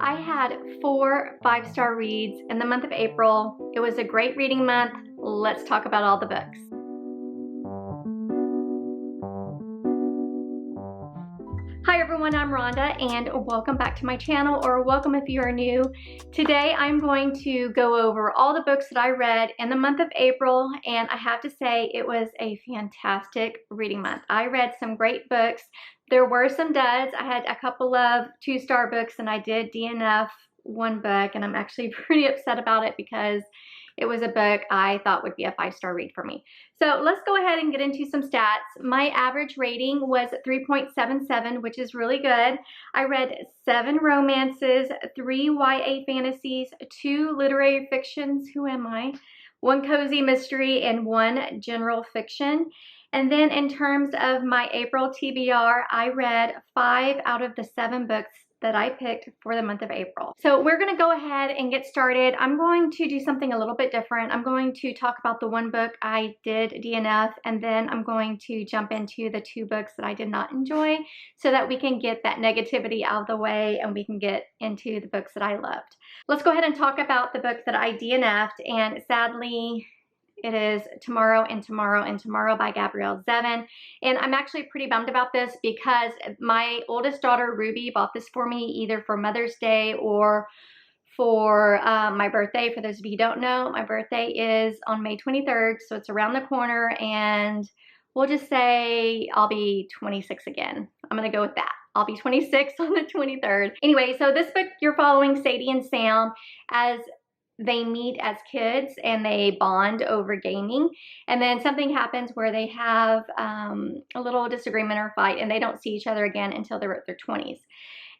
I had 4 5-star reads in the month of April. It was a great reading month. Let's talk about all the books. Hi everyone, I'm Rhonda and welcome back to my channel, or welcome if you are new. Today I'm going to go over all the books that I read in the month of April, and I have to say it was a fantastic reading month. I read some great books. There were some duds. I had a couple of 2-star books and I did DNF one book, and I'm actually pretty upset about it because it was a book I thought would be a 5-star read for me. So let's go ahead and get into some stats. My average rating was 3.77, which is really good. I read 7 romances, 3 YA fantasies, 2 literary fictions, who am I? 1 cozy mystery, and 1 general fiction. And then in terms of my April TBR, I read 5 out of the 7 books that I picked for the month of April. So we're gonna go ahead and get started. I'm going to do something a little bit different. I'm going to talk about the 1 book I did DNF, and then I'm going to jump into the 2 books that I did not enjoy so that we can get that negativity out of the way and we can get into the books that I loved. Let's go ahead and talk about the book that I DNF'd, and sadly, it is Tomorrow and Tomorrow and Tomorrow by Gabrielle Zevin. And I'm actually pretty bummed about this because my oldest daughter, Ruby, bought this for me either for Mother's Day or for my birthday. For those of you who don't know, my birthday is on May 23rd, so it's around the corner, and we'll just say I'll be 26 again. I'm gonna go with that. I'll be 26 on the 23rd. Anyway, so this book, you're following Sadie and Sam as they meet as kids and they bond over gaming, and then something happens where they have a little disagreement or fight, and they don't see each other again until they're at their 20s.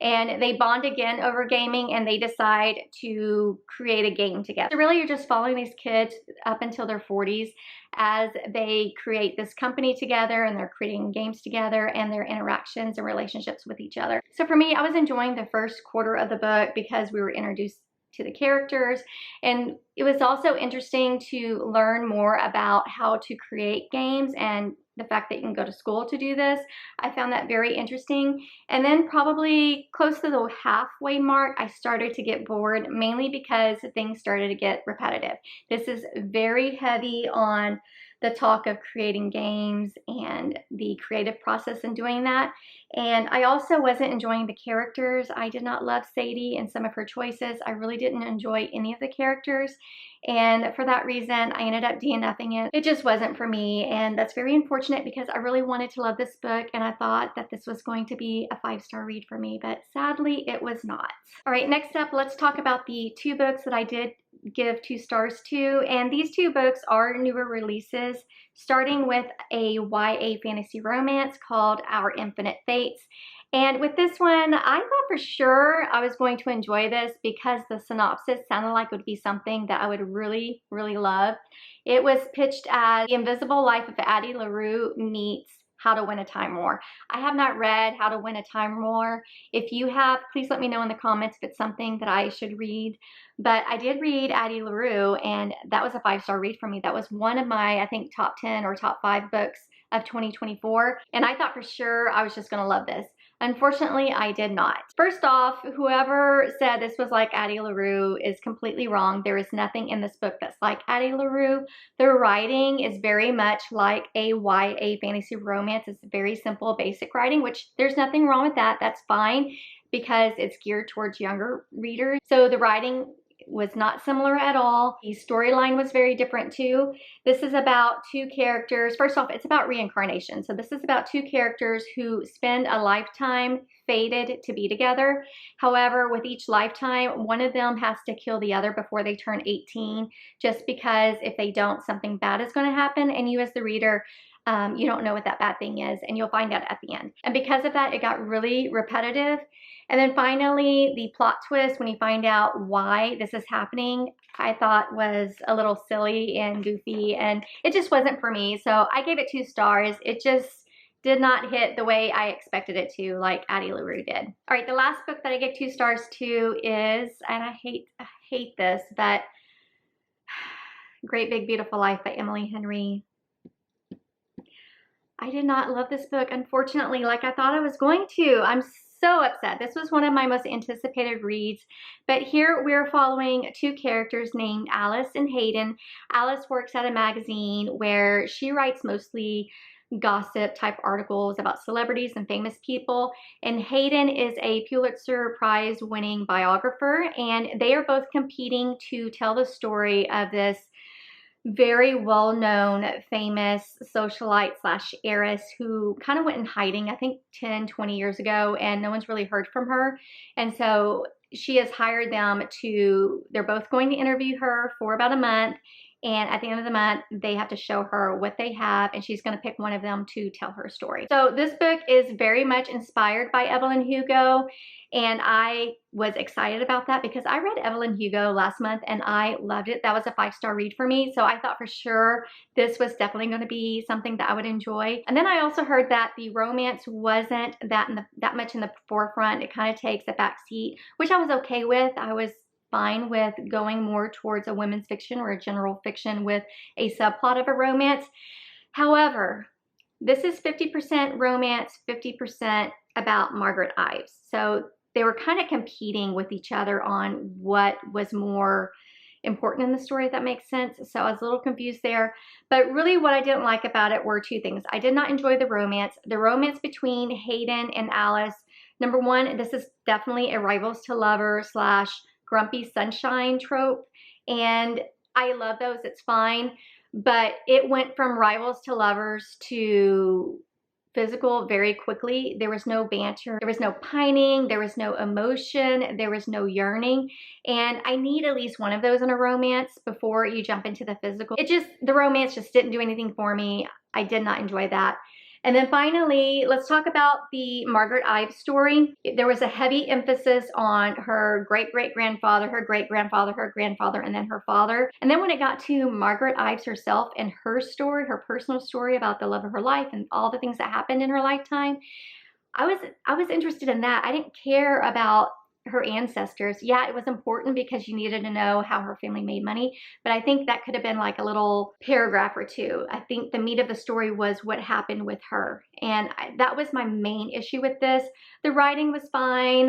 And they bond again over gaming, and they decide to create a game together. So really, you're just following these kids up until their 40s as they create this company together, and they're creating games together, and their interactions and relationships with each other. So for me, I was enjoying the first quarter of the book because we were introduced to the characters, and it was also interesting to learn more about how to create games and the fact that you can go to school to do this. I found that very interesting. And then probably close to the halfway mark, I started to get bored, mainly because things started to get repetitive. This is very heavy on the talk of creating games and the creative process in doing that. And I also wasn't enjoying the characters. I did not love Sadie and some of her choices. I really didn't enjoy any of the characters. And for that reason, I ended up DNFing it. It just wasn't for me, and that's very unfortunate because I really wanted to love this book, and I thought that this was going to be a 5-star read for me, but sadly it was not. All right, next up, let's talk about the 2 books that I did give 2 stars to, and these 2 books are newer releases, starting with a YA fantasy romance called Our Infinite Fates. And with this one, I thought for sure I was going to enjoy this because the synopsis sounded like it would be something that I would really, really love. It was pitched as The Invisible Life of Addie LaRue meets How to Win a Time War. I have not read How to Win a Time War. If you have, please let me know in the comments if it's something that I should read. But I did read Addie LaRue, and that was a 5-star read for me. That was one of my, I think, top 10 or top 5 books of 2024. And I thought for sure I was just gonna love this. Unfortunately, I did not. First off, whoever said this was like Addie LaRue is completely wrong. There is nothing in this book that's like Addie LaRue. The writing is very much like a YA fantasy romance. It's very simple, basic writing, which there's nothing wrong with that. That's fine because it's geared towards younger readers. So the writing was not similar at all. The storyline was very different too. This is about 2 characters. First off, it's about reincarnation. So this is about 2 characters who spend a lifetime fated to be together. However, with each lifetime, one of them has to kill the other before they turn 18, just because if they don't, something bad is going to happen. And you as the reader, you don't know what that bad thing is, and you'll find out at the end. And because of that, it got really repetitive. And then finally, the plot twist, when you find out why this is happening, I thought was a little silly and goofy, and it just wasn't for me. So I gave it 2 stars. It just did not hit the way I expected it to, like Addie LaRue did. All right, the last book that I gave 2 stars to is, and I hate this, but Great Big Beautiful Life by Emily Henry. I did not love this book, unfortunately, like I thought I was going to. I'm so upset. This was one of my most anticipated reads, but here we're following two characters named Alice and Hayden. Alice works at a magazine where she writes mostly gossip type articles about celebrities and famous people, and Hayden is a Pulitzer Prize winning biographer, and they are both competing to tell the story of this very well-known famous socialite slash heiress who kind of went in hiding, I think 10-20 years ago, and no one's really heard from her. And so she has hired them to, they're both going to interview her for about a month, and at the end of the month they have to show her what they have, and she's going to pick one of them to tell her story. So this book is very much inspired by Evelyn Hugo, and I was excited about that because I read Evelyn Hugo last month and I loved it. That was a 5-star read for me, so I thought for sure this was definitely going to be something that I would enjoy. And then I also heard that the romance wasn't that much in the forefront. It kind of takes a back seat, which I was okay with. I was fine with going more towards a women's fiction or a general fiction with a subplot of a romance. However, this is 50% romance, 50% about Margaret Ives. So they were kind of competing with each other on what was more important in the story, if that makes sense. So I was a little confused there. But really what I didn't like about it were two things. I did not enjoy the romance. The romance between Hayden and Alice. Number one, this is definitely a rivals to lover slash grumpy sunshine trope, and I love those, it's fine, but it went from rivals to lovers to physical very quickly. There was no banter, there was no pining, there was no emotion, there was no yearning, and I need at least one of those in a romance before you jump into the physical. The romance just didn't do anything for me. I did not enjoy that. And then finally, let's talk about the Margaret Ives story. There was a heavy emphasis on her great-great-grandfather, her great-grandfather, her grandfather, and then her father. And then when it got to Margaret Ives herself and her story, her personal story about the love of her life and all the things that happened in her lifetime, I was interested in that. I didn't care about her ancestors. Yeah, it was important because you needed to know how her family made money, but I think that could have been like a little paragraph or two. I think the meat of the story was what happened with her, and that was my main issue with this. The writing was fine.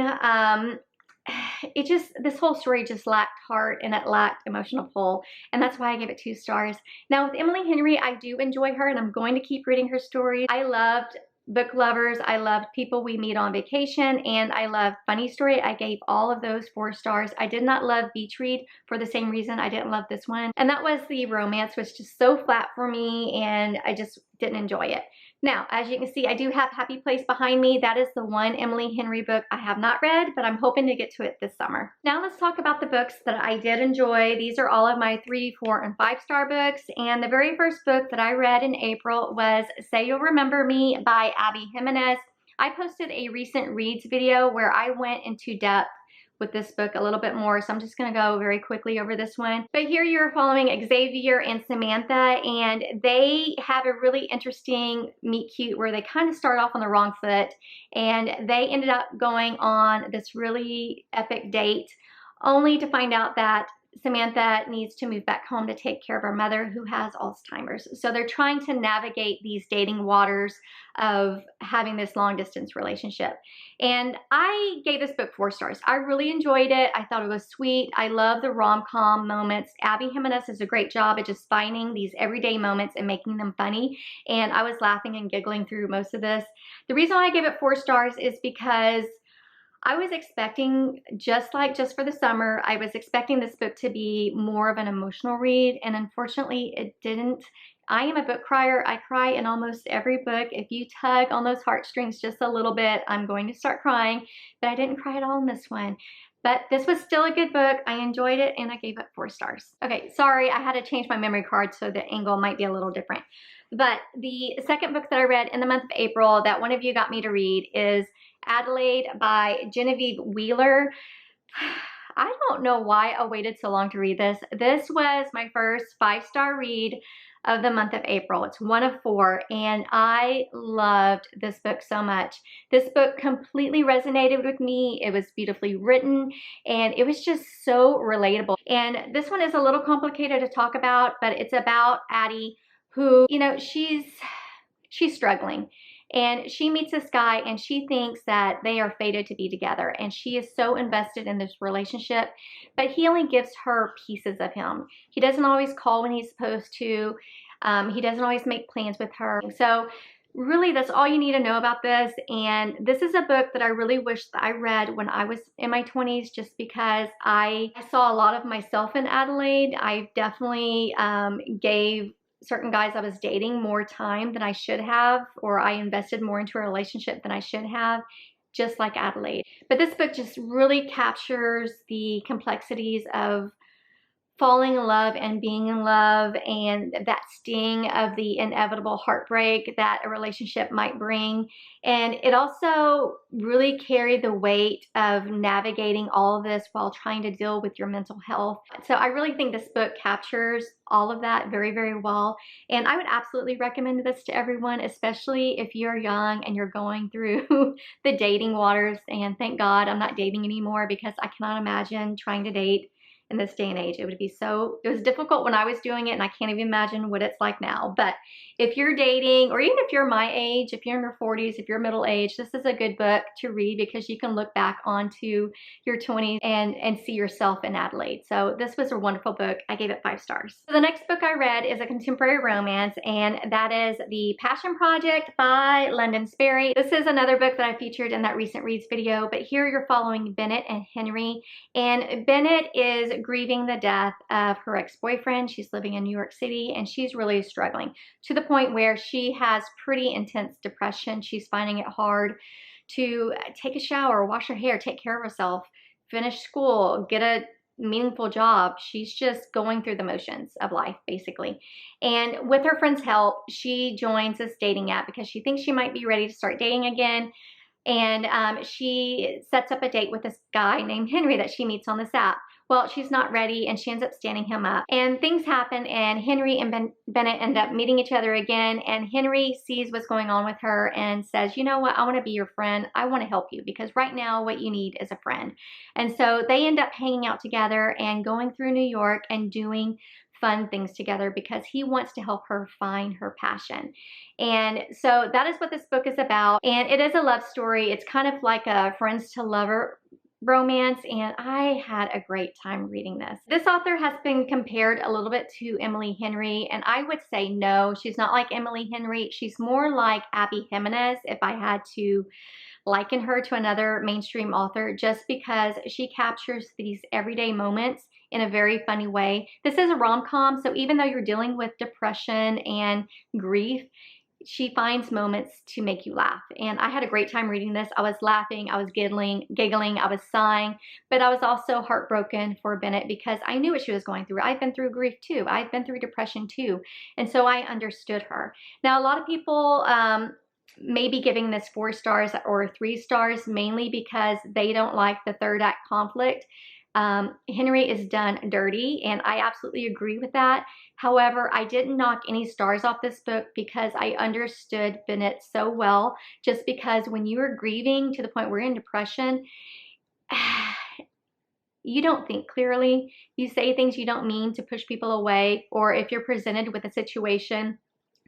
This whole story just lacked heart and it lacked emotional pull, and that's why I gave it 2 stars. Now with Emily Henry, I do enjoy her and I'm going to keep reading her stories. I loved Book Lovers, I loved People We Meet on Vacation, and I love Funny Story. I gave all of those 4 stars. I did not love Beach Read for the same reason I didn't love this one, and that was the romance was just so flat for me and I just didn't enjoy it. Now, as you can see, I do have Happy Place behind me. That is the one Emily Henry book I have not read, but I'm hoping to get to it this summer. Now let's talk about the books that I did enjoy. These are all of my 3, 4, and 5-star books, and the very first book that I read in April was Say You'll Remember Me by Abby Jimenez. I posted a recent reads video where I went into depth with this book a little bit more, so I'm just going to go very quickly over this one. But here you're following Xavier and Samantha, and they have a really interesting meet cute where they kind of start off on the wrong foot, and they ended up going on this really epic date only to find out that Samantha needs to move back home to take care of her mother who has Alzheimer's. So they're trying to navigate these dating waters of having this long distance relationship. And I gave this book 4 stars. I really enjoyed it. I thought it was sweet. I love the rom-com moments. Abby Jimenez does a great job at just finding these everyday moments and making them funny. And I was laughing and giggling through most of this. The reason why I gave it 4 stars is because I was expecting, just for the summer, I was expecting this book to be more of an emotional read, and unfortunately it didn't. I am a book crier. I cry in almost every book. If you tug on those heartstrings just a little bit, I'm going to start crying, but I didn't cry at all in this one. But this was still a good book. I enjoyed it and I gave it 4 stars. Okay, sorry, I had to change my memory card so the angle might be a little different. But the second book that I read in the month of April that one of you got me to read is Adelaide by Genevieve Wheeler. I don't know why I waited so long to read this. This was my first 5-star read of the month of April. It's one of 4, and I loved this book so much. This book completely resonated with me. It was beautifully written, and it was just so relatable. And this one is a little complicated to talk about, but it's about Addie, who, you know, she's struggling. And she meets this guy and she thinks that they are fated to be together, and she is so invested in this relationship, but he only gives her pieces of him. He doesn't always call when he's supposed to. He doesn't always make plans with her. So really, that's all you need to know about this. And this is a book that I really wish that I read when I was in my 20s, just because I saw a lot of myself in Adelaide. I definitely gave certain guys I was dating more time than I should have, or I invested more into a relationship than I should have, just like Adelaide. But this book just really captures the complexities of falling in love and being in love, and that sting of the inevitable heartbreak that a relationship might bring. And it also really carried the weight of navigating all of this while trying to deal with your mental health. So I really think this book captures all of that very, very well. And I would absolutely recommend this to everyone, especially if you're young and you're going through the dating waters. And thank God I'm not dating anymore, because I cannot imagine trying to date in this day and age. It was difficult when I was doing it, and I can't even imagine what it's like now. But if you're dating, or even if you're my age, if you're in your 40s, if you're middle age, this is a good book to read, because you can look back onto your 20s and see yourself in Adelaide. So this was a wonderful book. I gave it 5 stars. So the next book I read is a contemporary romance, and that is The Passion Project by London Sperry. This is another book that I featured in that recent reads video, but here you're following Bennett and Henry. And Bennett is grieving the death of her ex-boyfriend. She's living in New York City, and she's really struggling to the point where she has pretty intense depression. She's finding it hard to take a shower, wash her hair, take care of herself, finish school, get a meaningful job. She's just going through the motions of life, basically. And with her friend's help, she joins this dating app because she thinks she might be ready to start dating again. And she sets up a date with this guy named Henry that she meets on this app. Well, she's not ready, and she ends up standing him up. And things happen, and Henry and Bennett end up meeting each other again. And Henry sees what's going on with her and says, you know what, I want to be your friend. I want to help you, because right now what you need is a friend. And so they end up hanging out together and going through New York and doing fun things together, because he wants to help her find her passion. And so that is what this book is about. And it is a love story. It's kind of like a friends to lover romance, and I had a great time reading this. This author has been compared a little bit to Emily Henry, and I would say no, she's not like Emily Henry. She's more like Abby Jimenez, if I had to liken her to another mainstream author, just because she captures these everyday moments in a very funny way. This is a rom-com, so even though you're dealing with depression and grief, she finds moments to make you laugh. And I had a great time reading this. I was laughing, I was giggling, I was sighing, but I was also heartbroken for Bennett, because I knew what she was going through. I've been through grief too. I've been through depression too. And so I understood her. Now, a lot of people may be giving this 4 stars or 3 stars, mainly because they don't like the third act conflict. Henry is done dirty, and I absolutely agree with that. However, I didn't knock any stars off this book because I understood Bennett so well, just because when you are grieving to the point where you're in depression, you don't think clearly. You say things you don't mean to push people away, or if you're presented with a situation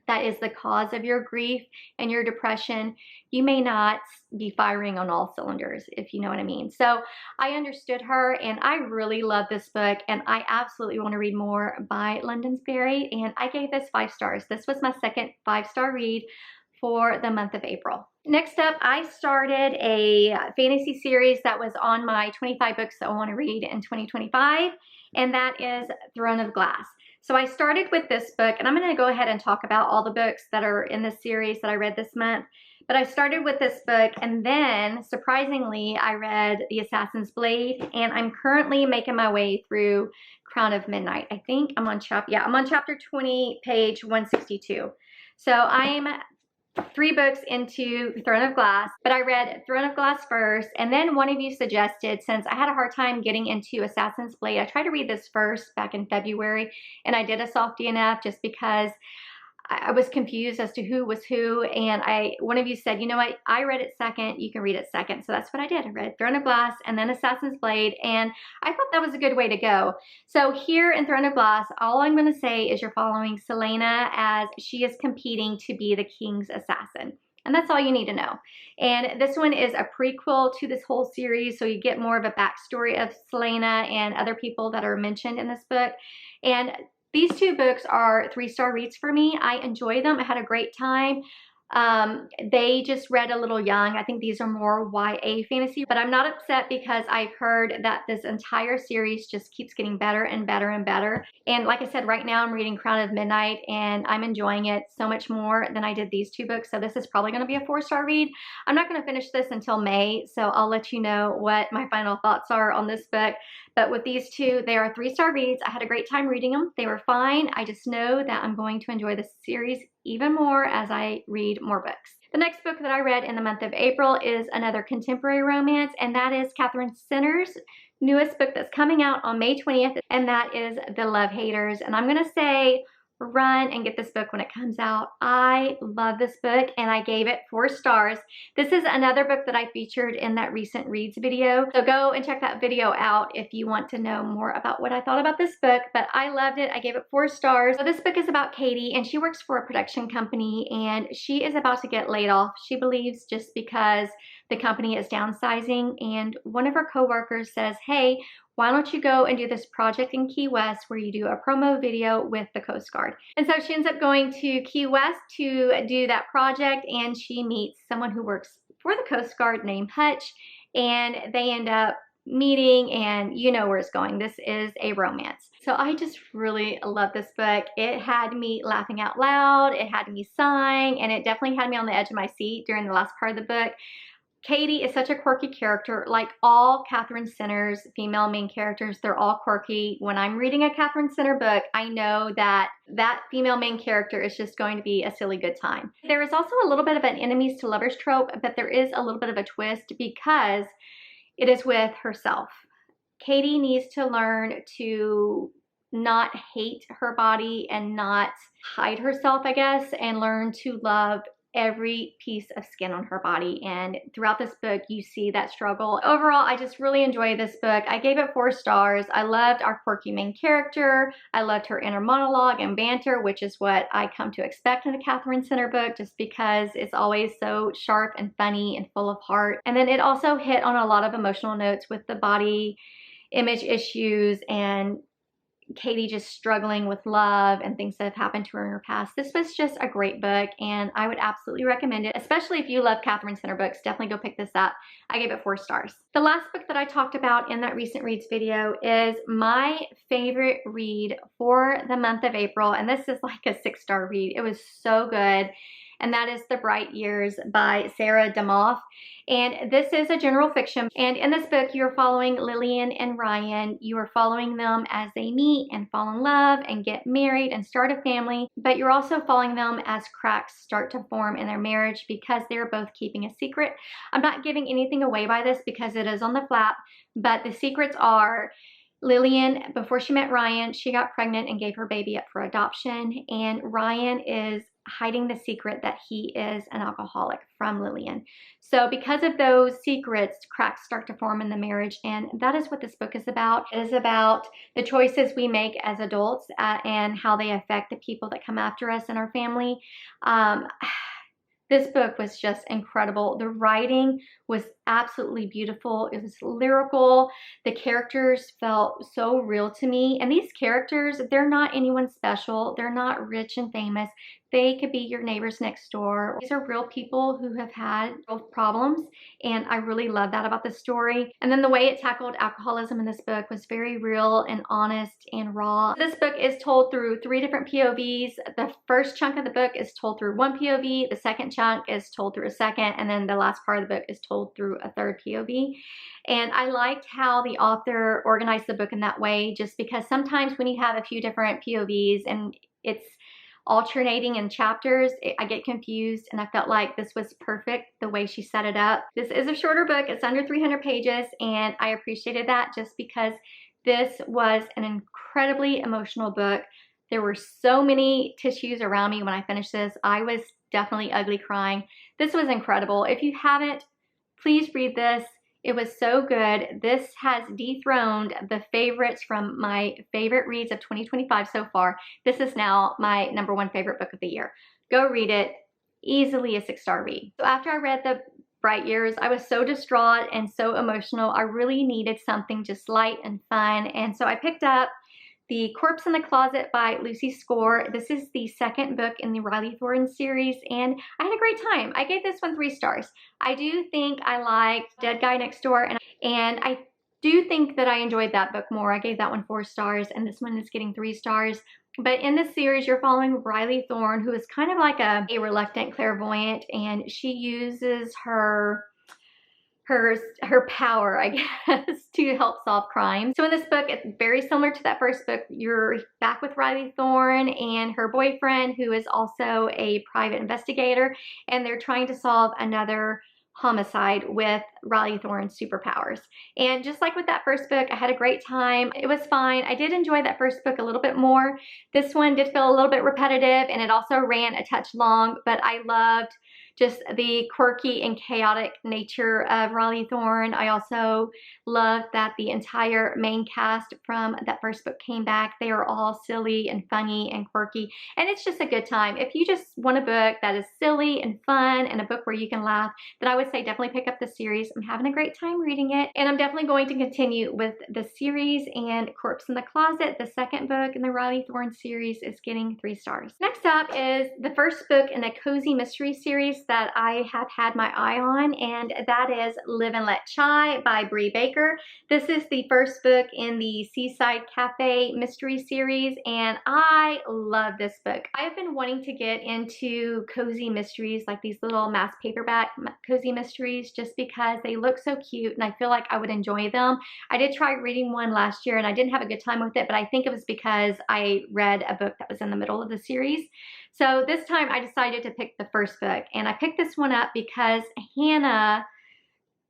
that is the cause of your grief and your depression, you may not be firing on all cylinders, if you know what I mean. So I understood her, and I really love this book, and I absolutely want to read more by London Sperry, and I gave this 5 stars. This was my second 5-star read for the month of April. Next up, I started a fantasy series that was on my 25 books that I want to read in 2025, and that is Throne of Glass. So I started with this book, and I'm going to go ahead and talk about all the books that are in this series that I read this month. But I started with this book, and then surprisingly, I read The Assassin's Blade, and I'm currently making my way through Crown of Midnight. I think I'm on chapter 20, page 162. So I'm 3 books into Throne of Glass, but I read Throne of Glass first, and then one of you suggested, since I had a hard time getting into Assassin's Blade, I tried to read this first back in February, and I did a soft DNF just because I was confused as to who was who, and one of you said, you know what, I read it second, you can read it second. So that's what I did. I read Throne of Glass and then Assassin's Blade, and I thought that was a good way to go. So here in Throne of Glass, all I'm going to say is you're following Selena as she is competing to be the king's assassin. and that's all you need to know. And this one is a prequel to this whole series, so you get more of a backstory of Selena and other people that are mentioned in this book. And these two books are 3-star reads for me. I enjoy them. I had a great time. They just read a little young. I think these are more YA fantasy, but I'm not upset because I've heard that this entire series just keeps getting better and better and better. And like I said, right now I'm reading Crown of Midnight and I'm enjoying it so much more than I did these two books. So this is probably going to be a 4-star read. I'm not going to finish this until May, so I'll let you know what my final thoughts are on this book. But with these two, they are 3-star reads. I had a great time reading them. They were fine. I just know that I'm going to enjoy this series even more as I read more books. The next book that I read in the month of April is another contemporary romance, and that is Catherine Sinner's newest book that's coming out on May 20th, and that is The Love Haters. And I'm going to say, run and get this book when it comes out. I love this book and I gave it 4 stars. This is another book that I featured in that recent reads video. So go and check that video out if you want to know more about what I thought about this book, but I loved it. I gave it 4 stars. So this book is about Katie, and she works for a production company and she is about to get laid off. She believes just because the company is downsizing, and one of her coworkers says, hey, why don't you go and do this project in Key West where you do a promo video with the Coast Guard? And so she ends up going to Key West to do that project, and she meets someone who works for the Coast Guard named Hutch, and they end up meeting, and you know where it's going. This is a romance. So I just really love this book. It had me laughing out loud, it had me sighing, and it definitely had me on the edge of my seat during the last part of the book. Katie is such a quirky character. Like all Catherine Sinner's female main characters, they're all quirky. When I'm reading a Catherine Sinner book, I know that that female main character is just going to be a silly good time. There is also a little bit of an enemies to lovers trope, but there is a little bit of a twist because it is with herself. Katie needs to learn to not hate her body and not hide herself, I guess, and learn to love every piece of skin on her body. And throughout this book, you see that struggle. Overall, I just really enjoyed this book. I gave it 4 stars. I loved our quirky main character. I loved her inner monologue and banter, which is what I come to expect in a Catherine Sinner book, just because it's always so sharp and funny and full of heart. And then it also hit on a lot of emotional notes with the body image issues and Katie just struggling with love and things that have happened to her in her past. This was just a great book, and I would absolutely recommend it, especially if you love Catherine Sinner books. Definitely go pick this up. I gave it 4 stars. The last book that I talked about in that recent reads video is my favorite read for the month of April, and this is like a 6-star read. It was so good. And that is The Bright Years by Sarah Demoff. And this is a general fiction. And in this book, you're following Lillian and Ryan. You are following them as they meet and fall in love and get married and start a family. But you're also following them as cracks start to form in their marriage because they're both keeping a secret. I'm not giving anything away by this because it is on the flap, but the secrets are Lillian, before she met Ryan, she got pregnant and gave her baby up for adoption. And Ryan is hiding the secret that he is an alcoholic from Lillian. So because of those secrets, cracks start to form in the marriage, and that is what this book is about. It is about the choices we make as adults and how they affect the people that come after us in our family. This book was just incredible. The writing was absolutely beautiful. It was lyrical. The characters felt so real to me. And these characters, they're not anyone special. They're not rich and famous. They could be your neighbors next door. These are real people who have had real problems, and I really love that about the story. And then the way it tackled alcoholism in this book was very real and honest and raw. This book is told through 3 different POVs. The first chunk of the book is told through 1 POV, the second chunk is told through a second, and then the last part of the book is told through a 3rd POV. And I liked how the author organized the book in that way, just because sometimes when you have a few different POVs and it's alternating in chapters, I get confused, and I felt like this was perfect the way she set it up. This is a shorter book. It's under 300 pages, and I appreciated that just because this was an incredibly emotional book. There were so many tissues around me when I finished this. I was definitely ugly crying. This was incredible. If you haven't, please read this. It was so good. This has dethroned the favorites from my favorite reads of 2025 so far. This is now my #1 favorite book of the year. Go read it. easily a 6-star read. So after I read The Bright Years, I was so distraught and so emotional. I really needed something just light and fun. And so I picked up The Corpse in the Closet by Lucy Score. This is the second book in the Riley Thornton series, and I had a great time. I gave this one 3 stars. I do think I liked Dead Guy Next Door, and I do think that I enjoyed that book more. I gave that one 4 stars, and this one is getting 3 stars. But in this series, you're following Riley Thorne, who is kind of like a reluctant clairvoyant, and she uses her power, I guess, to help solve crimes. So in this book, it's very similar to that first book. You're back with Riley Thorne and her boyfriend, who is also a private investigator, and they're trying to solve another homicide with Riley Thorne's superpowers. And just like with that first book, I had a great time. It was fine. I did enjoy that first book a little bit more. This one did feel a little bit repetitive, and it also ran a touch long, but I loved just the quirky and chaotic nature of Riley Thorne. I also loved that the entire main cast from that first book came back. They are all silly and funny and quirky, and it's just a good time. If you just want a book that is silly and fun and a book where you can laugh, then I would say definitely pick up the series. I'm having a great time reading it, and I'm definitely going to continue with the series. And Corpse in the Closet, the second book in the Riley Thorne series, is getting 3 stars. Next up is the first book in a cozy mystery series that I have had my eye on, and that is Live and Let Chai by Bree Baker. This is the first book in the Seaside Cafe mystery series, and I love this book. I've been wanting to get into cozy mysteries, like these little mass paperback cozy mysteries, just because they look so cute and I feel like I would enjoy them. I did try reading one last year and I didn't have a good time with it, but I think it was because I read a book that was in the middle of the series. So this time I decided to pick the first book, and I picked this one up because Hannah,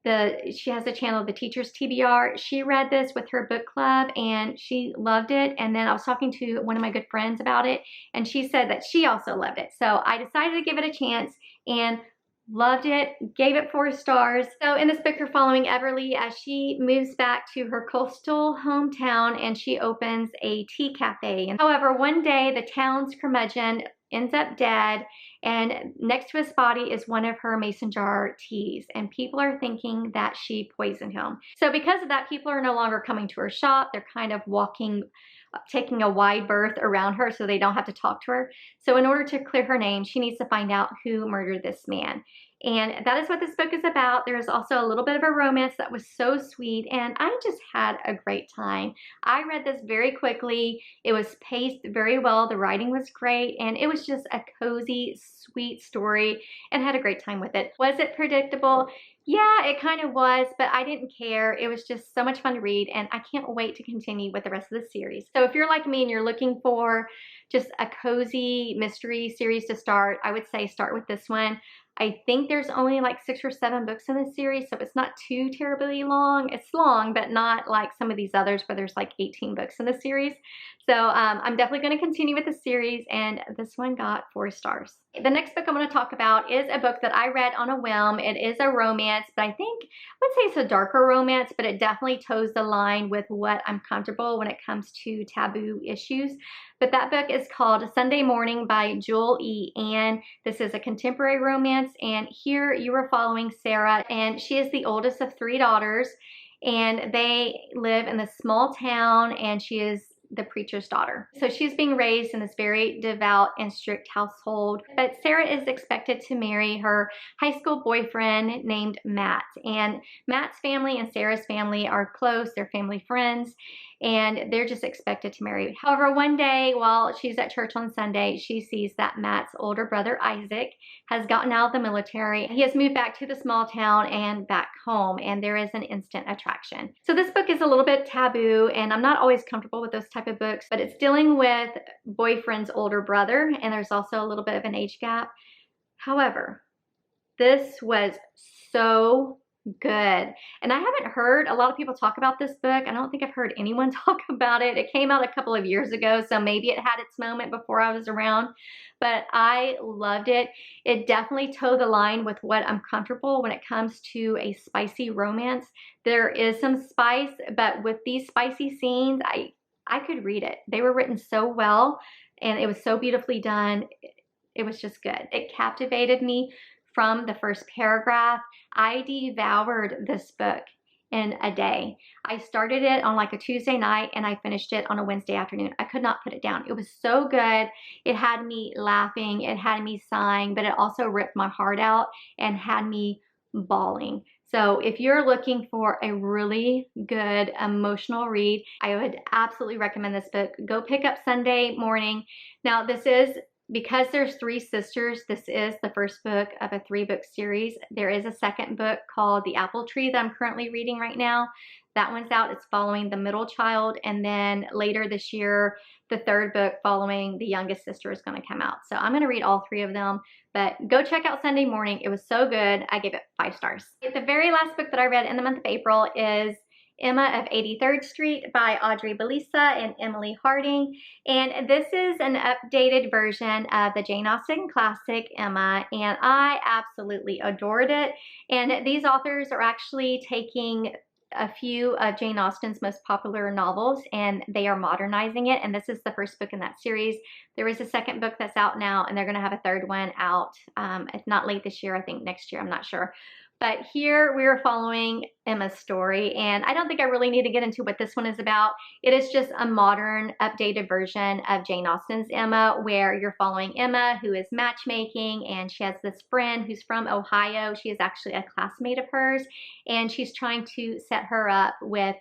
she has a channel, The Teacher's TBR. She read this with her book club and she loved it. And then I was talking to one of my good friends about it, and she said that she also loved it. So I decided to give it a chance and loved it, gave it 4 stars. So in this book, you're following Everly as she moves back to her coastal hometown and she opens a tea cafe. However, one day the town's curmudgeon ends up dead, and next to his body is one of her mason jar teas, and people are thinking that she poisoned him. So because of that, people are no longer coming to her shop. They're kind of taking a wide berth around her so they don't have to talk to her. So in order to clear her name, she needs to find out who murdered this man. And that is what this book is about. There is also a little bit of a romance that was so sweet, and I just had a great time. I read this very quickly. It was paced very well. The writing was great, and it was just a cozy, sweet story, and had a great time with it. Was it predictable? Yeah, it kind of was, but I didn't care. It was just so much fun to read, and I can't wait to continue with the rest of the series. So if you're like me and you're looking for just a cozy mystery series to start, I would say start with this one. I think there's only like 6 or 7 books in this series, so it's not too terribly long. It's long, but not like some of these others where there's like 18 books in the series. So I'm definitely going to continue with the series, and this one got 4 stars. The next book I'm going to talk about is a book that I read on a whim. It is a romance, but I would say it's a darker romance, but it definitely toes the line with what I'm comfortable when it comes to taboo issues. But that book is called Sunday Morning by Joel E. And this is a contemporary romance, and here you are following Sarah, and she is the oldest of 3 daughters, and they live in this small town, and she is the preacher's daughter. So she's being raised in this very devout and strict household, but Sarah is expected to marry her high school boyfriend named Matt. And Matt's family and Sarah's family are close, they're family friends, and they're just expected to marry. However, one day while she's at church on Sunday, she sees that Matt's older brother Isaac has gotten out of the military. He has moved back to the small town and back home, and there is an instant attraction. So this book is a little bit taboo, and I'm not always comfortable with those type of books, but it's dealing with boyfriend's older brother, and there's also a little bit of an age gap. However, this was so good. And I haven't heard a lot of people talk about this book. I don't think I've heard anyone talk about it. It came out a couple of years ago, so maybe it had its moment before I was around, but I loved it. It definitely towed the line with what I'm comfortable when it comes to a spicy romance. There is some spice, but with these spicy scenes, I could read it. They were written so well, and it was so beautifully done. It was just good. It captivated me from the first paragraph. I devoured this book in a day. I started it on like a Tuesday night and I finished it on a Wednesday afternoon. I could not put it down. It was so good. It had me laughing, it had me sighing, but it also ripped my heart out and had me bawling. So if you're looking for a really good emotional read, I would absolutely recommend this book. Go pick up Sunday morning. Now this is, because there's 3 sisters, this is the first book of a 3-book series. There is a second book called The Apple Tree that I'm currently reading right now. That one's out. It's following the middle child. And then later this year, the 3rd book following the youngest sister is going to come out. So I'm going to read all 3 of them. But go check out Sunday Morning. It was so good. I gave it 5 stars. The very last book that I read in the month of April is Emma of 83rd Street by Audrey Belisa and Emily Harding. And this is an updated version of the Jane Austen classic Emma, and I absolutely adored it. And these authors are actually taking a few of Jane Austen's most popular novels and they are modernizing it, and this is the first book in that series. There is a second book that's out now, and they're going to have a 3rd one out, if not late this year, I think next year, I'm not sure. But here we are following Emma's story, and I don't think I really need to get into what this one is about. It is just a modern, updated version of Jane Austen's Emma, where you're following Emma, who is matchmaking, and she has this friend who's from Ohio. She is actually a classmate of hers, and she's trying to set her up with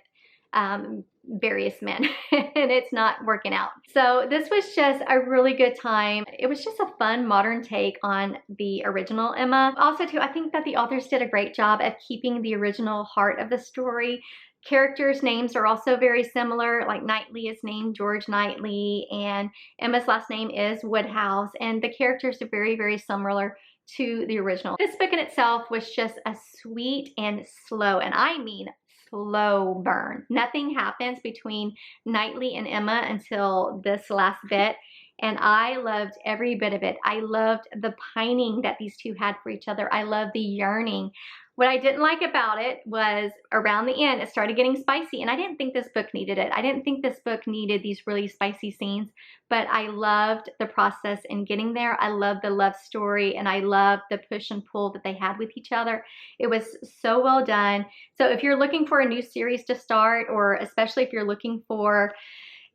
various men and it's not working out. So this was just a really good time. It was just a fun modern take on the original Emma. Also too, I think that the authors did a great job of keeping the original heart of the story. Characters' names are also very similar, like Knightley is named George Knightley and Emma's last name is Woodhouse, and the characters are very, very similar to the original. This book in itself was just a sweet and slow, and I mean slow burn. Nothing happens between Knightley and Emma until this last bit, and I loved every bit of it. I loved the pining that these two had for each other. I loved the yearning. What I didn't like about it was around the end, it started getting spicy, and I didn't think this book needed it. I didn't think this book needed these really spicy scenes, but I loved the process in getting there. I loved the love story, and I loved the push and pull that they had with each other. It was so well done. So if you're looking for a new series to start, or especially if you're looking for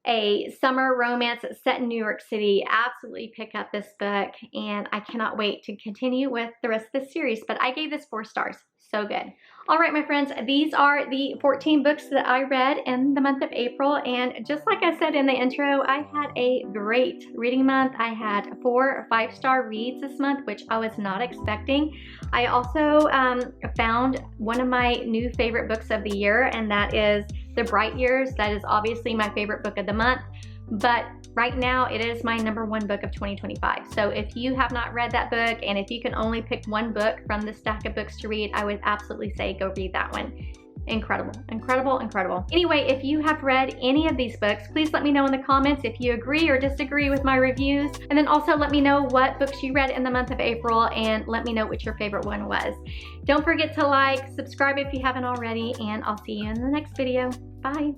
a summer romance set in New York City, absolutely pick up this book, and I cannot wait to continue with the rest of the series. But I gave this 4 stars. So good. All right, my friends, these are the 14 books that I read in the month of April, and just like I said in the intro, I had a great reading month. I had 4 5-star reads this month, which I was not expecting. I also found one of my new favorite books of the year, and that is The Bright Years. That is obviously my favorite book of the month, but right now it is my #1 book of 2025. So if you have not read that book, and if you can only pick one book from the stack of books to read, I would absolutely say go read that one. Incredible, incredible, incredible. Anyway, if you have read any of these books, please let me know in the comments if you agree or disagree with my reviews. And then also let me know what books you read in the month of April, and let me know what your favorite one was. Don't forget to like, subscribe if you haven't already, and I'll see you in the next video. Bye.